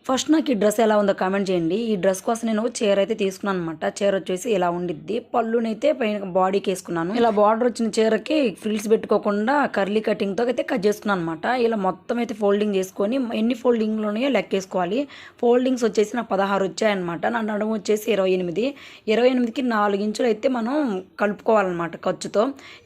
First నాకు ఈ dress ఎలా ఉందో కామెంట్ చేయండి. ఈ డ్రెస్ కోసం నేను చీర అయితే తీసుకున్నాను అనమాట. చీర వచ్చేసి ఇలా ఉండిద్ది. పళ్ళునైతే పైన బాడీకి వేసుకున్నాను. ఇలా బార్డర్ వచ్చిన చీరకి ఫ్రిల్స్ పెట్టుకోకుండా కర్లీ కటింగ్తో అయితే కట్ చేసుకున్నాను అనమాట. ఇలా మొత్తం అయితే ఫోల్డింగ్ చేసుకొని ఎన్ని ఫోల్డింగ్లు ఉన్నాయో లెక్కేసుకోవాలి. ఫోల్డింగ్స్ వచ్చేసి నాకు 16 వచ్చాయన్నమాట. నా నడుము వచ్చేసి 28. 28కి 4 ఇంచులు అయితే మనం కలుపుకోవాలన్నమాట ఖర్చుతో.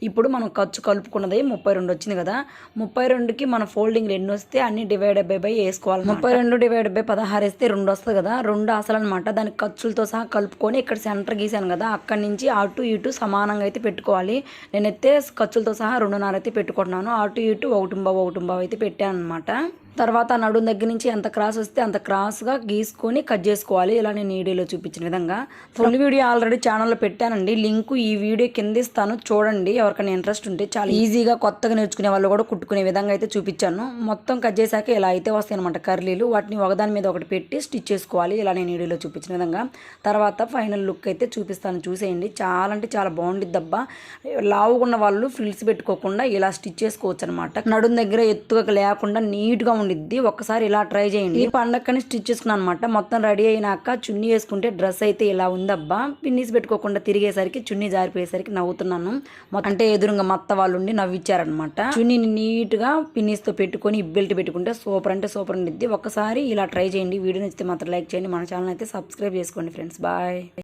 ఇప్పుడు మనం ఖర్చు కలుపుకున్నది 32 వచ్చింది కదా. 32కి మన ఫోల్డింగ్లు ఎన్ని వస్తే అన్ని డివైడ్ బై వేసుకోవాలి. 32 డివైడ్ బై 16 వేస్తే 2 వస్తుంది కదా. 2 అసలు అనమాట. దానికి ఖర్చులతో సహా కలుపుకొని ఇక్కడ సెంటర్ గీసాను కదా, అక్కడి నుంచి అటు ఇటు సమానంగా అయితే పెట్టుకోవాలి. నేనైతే ఖర్చులతో సహా 2.5 అయితే పెట్టుకుంటున్నాను. అటు ఇటు 1.5 అయితే పెట్టాను అనమాట. తర్వాత నడుం దగ్గర నుంచి ఎంత క్రాస్ వస్తే అంత క్రాస్గా గీసుకొని కట్ చేసుకోవాలి. ఇలా నేను వీడియోలో చూపించిన విధంగా. ఫుల్ వీడియో ఆల్రెడీ ఛానల్లో పెట్టానండి. లింకు ఈ వీడియో కింద ఇస్తాను, చూడండి. ఎవరికైనా ఇంట్రెస్ట్ ఉంటే చాలా ఈజీగా కొత్తగా నేర్చుకునే వాళ్ళు కూడా కుట్టుకునే విధంగా అయితే చూపించాను. మొత్తం కట్ చేశాక ఇలా అయితే వస్తాయి అనమాట కర్లీలు. వాటిని ఒకదాని మీద ఒకటి పెట్టి స్టిచ్ చేసుకోవాలి, ఇలా నేను వీడియోలో చూపించిన విధంగా. తర్వాత ఫైనల్ లుక్ అయితే చూపిస్తాను, చూసేయండి. చాలా అంటే చాలా బాగుండిద్ది అబ్బా. లావుగున్న వాళ్ళు ఫ్రిల్స్ పెట్టుకోకుండా ఇలా స్టిచ్ చేసుకోవచ్చు అనమాట. నడుం దగ్గర ఎత్తుగా లేకుండా నీట్గా ఉండిద్ది. ఒక్కసారి ఇలా ట్రై చేయండి. ఈ పండక్కని స్టిచ్ చేసుకున్నాను అనమాట. మొత్తం రెడీ అయినాక చున్నీ వేసుకుంటే డ్రెస్ అయితే ఇలా ఉందబ్బా. పిన్నీస్ పెట్టుకోకుండా తిరిగేసరికి చున్నీ జారిపోయేసరికి నవ్వుతున్నాను. అంటే ఎదురుగా మత్త వాళ్ళు ఉండి నవ్విచ్చారనమాట. చున్నీని నీట్ గా పిన్నీస్ తో పెట్టుకొని బెల్ట్ పెట్టుకుంటే సూపర్ అంటే సూపర్ ఉండిద్ది. ఒక్కసారి ఇలా ట్రై చేయండి. వీడియో నచ్చితే మాత్రం లైక్ చేయండి. మన ఛానల్ అయితే సబ్స్క్రైబ్ చేసుకోండి ఫ్రెండ్స్. బాయ్.